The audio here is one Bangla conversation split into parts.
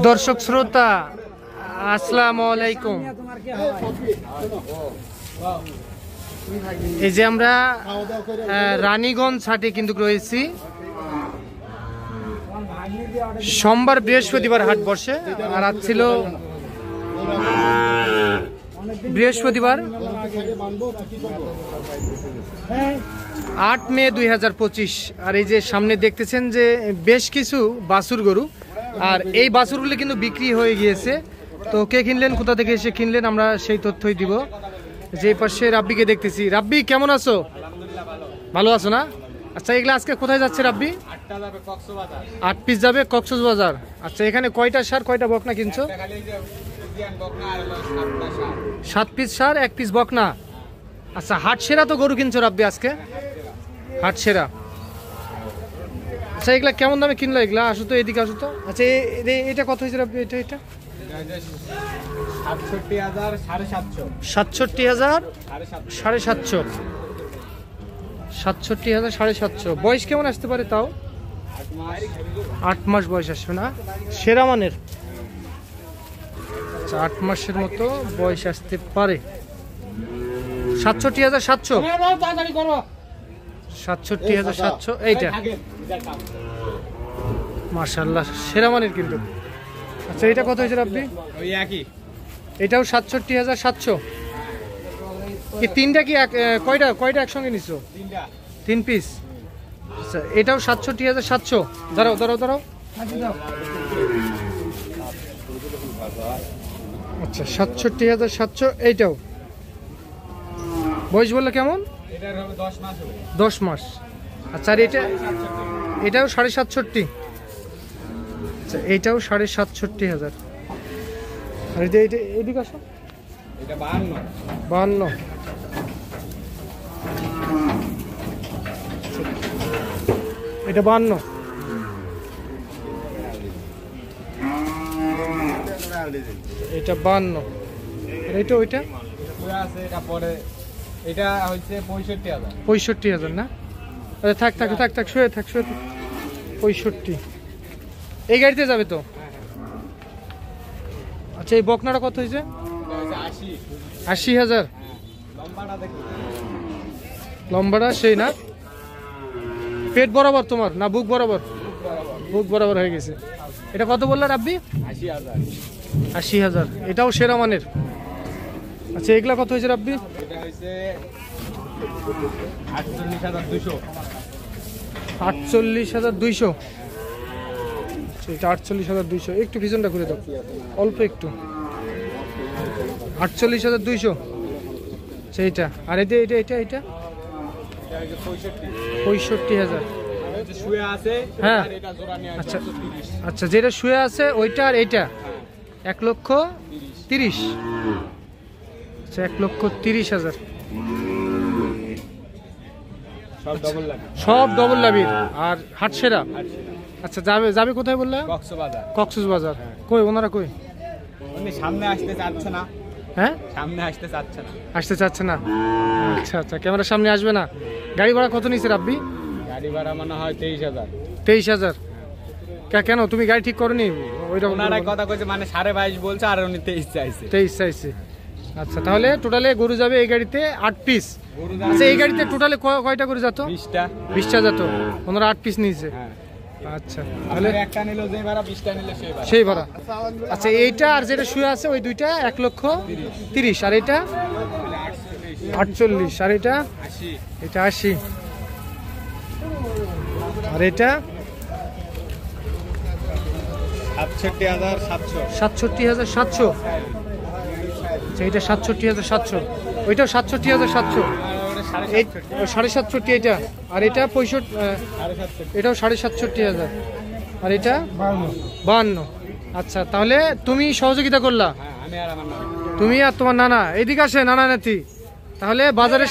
দর্শক শ্রোতা আসসালামু আলাইকুম। এই যে আমরা রানীগঞ্জ হাটে কিন্তু রয়েছি। সোমবার বৃহস্পতিবার হাট বসে, আর আজ ছিল বৃহস্পতিবার 8 মে 2025। আর এই যে সামনে দেখতেছেন যে বেশ কিছু বাছুর গরু, আর এই বাছুরগুলো কিন্তু বিক্রি হয়ে গিয়েছে। তো কে কিনলেন, কোথা থেকে এসে কিনলেন, আমরা সেই তথ্যই দিব। যে পাশে রাব্বিকে দেখতেছি। রাব্বি কেমন আছো? ভালো আছো না? আচ্ছা, এগুলো আজকে কোথায় যাচ্ছে রাব্বি? 8 পিস যাবে কক্সবাজার। আচ্ছা, এখানে কয়টা সার কয়টা বকনা কিনছো? 7 পিস সার 1 পিস বকনা। আচ্ছা, হাট সেরা তো গরু কিনছো রাব্বি আজকে, হাট সেরা। আচ্ছা, এগুলা কেমন দামে কিনলো? এগুলা আসো তো, এদিকে আসো তো। আচ্ছা, এটা কত হয়েছে রাব্বি? এটা 67,000 750। 67,000 750। 67,000 750। বয়স কেমন আসতে পারে তাও? 8 মাস বয়স আসবে না? সেরা মানের। আচ্ছা, 8 মাসের মতো বয়স আসতে পারে। 67,700। 67,700 এইটা। মাশাআল্লাহ, সেরা মানের কিন্তু। আচ্ছা, এটা কত হয়েছে আপনি? ওই একই, এটাও 67,700। এই তিনটা কি কয়টা একসঙ্গে নিছো? 3 পিস। আচ্ছা, এটাও 67,700। দাঁড়াও দাঁড়াও দাঁড়াও। আচ্ছা, 67,700 এইটাও। বয়স বললে কেমন? 10 মাস। আচ্ছা, আর এটাও 67,500। আচ্ছা, এইটাও 67,500। আর এইটা এদিকে আসো। এটা 52। 52। এটা 52। এটা 52। আর এটা ওইটা আছে, এটা পরে এটা হচ্ছে 65,000। 65,000 না? আরে থাক থাক থাক থাক, শুয়ে থাক শুয়ে থাক। 65 এই গাড়িতে যাবে তো? আচ্ছা, এই বকনাটা কত হয়েছে? 80,000। লম্বাটা সেই না? পেট বরাবর তোমার না বুক বরাবর? বুক বরাবর হয়ে গেছে। এটা কত বললেন রাব্বি? 80,000। এটাও সেরা মানের। আচ্ছা, এগুলা কত হয়েছে রাব্বি? এটা হচ্ছে 48,200। 48,200। এটা 48,200। একটু পিছনটা ঘুরে দাও, অল্প একটু। 48,200 সেইটা। আর এটা এটা এটা এটা 65,000। হ্যাঁ। আচ্ছা আচ্ছা, যেটা শুয়ে আছে ওইটা আর এইটা 1,30,000। আচ্ছা, 1,30,000। সব ডবল লাভির আর হাট সেরা। আচ্ছা, যাবে কোথায় বললে? কক্সবাজার। কই ওনারা কই? সামনে আসতে চাচ্ছে না। হ্যাঁ, সামনে আসতে চাচ্ছে না। আসতে চাচ্ছে না। আচ্ছা আচ্ছা, ক্যামেরার সামনে আসবে না। গাড়ি ভাড়া কত নিছে রাব্বি? গাড়ি ভাড়া মনে হয় 23,000। 23,000। কেন তুমি গাড়ি ঠিক করনি? ওইরকম কথা কইছে, মানে 22.5 বলছে, আর উনি 23 চাইছে। 23 চাইছে। আচ্ছা, তাহলে টোটালে গরু যাবে এই গাড়িতে 8 পিস। আচ্ছা, এই গাড়িতে টোটালে কয়টা করে যেত? 20টা যেত। ওনারা 8 পিস নিয়েছে। আচ্ছা, তাহলে একটা নিলো যে ভাড়া, 20টা নিলে সেই ভাড়া। আচ্ছা, এইটা আর যেটা শুয়ে আছে ওই দুইটা 1,30,000। আর এটা 48। আর এটা 80। আর এটা 67,700। 67,700। আচ্ছা, এটা 67,700। ওইটাও 67,700। 67,500 এটা। আর এটা 65। এটাও 67,500। আর এটা 52। আচ্ছা, তাহলে তুমি সহযোগিতা করলা, তুমি আর তোমার নানা। এদিকে আসে নানা নাতি। তাহলে বাজারের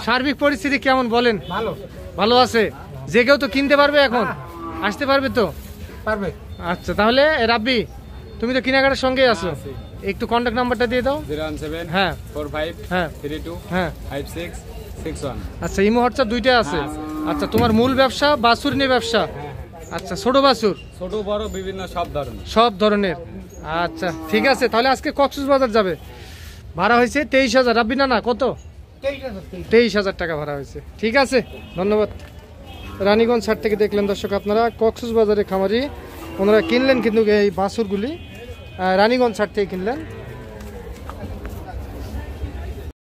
সার্বিক পরিস্থিতি কেমন বলেন? ভালো আছে। যে কেউ তো কিনতে পারবে, এখন আসতে পারবে তো? পারবে। আচ্ছা, তাহলে রাব্বি তুমি তো কেনাকাটার সঙ্গে আছো, একটু কন্ট্যাক্ট নাম্বারটা দিয়ে দাও। 017 হ্যাঁ 45 হ্যাঁ 32 হ্যাঁ 5661। আচ্ছা, ইমো হোয়াটসঅ্যাপ দুইটা আছে। আচ্ছা, তোমার মূল ব্যবসা বাছুর নিয়ে ব্যবসা? আচ্ছা, ছোট বাছুর ছোট বড় বিভিন্ন সব ধরনের। সব ধরনের। আচ্ছা ঠিক আছে, তাহলে আজকে কক্সবাজার যাবে, ভাড়া হয়েছে 23,000। রাব্বি না না কত? 23,000 টাকা ভাড়া হয়েছে। ঠিক আছে, ধন্যবাদ। রানীগঞ্জ হাট থেকে দেখলেন দর্শক আপনারা, কক্সবাজারে খামারি ওনারা কিনলেন কিন্তু এই বাছুরগুলি রানীগঞ্জ হাট থেকে কিনলেন।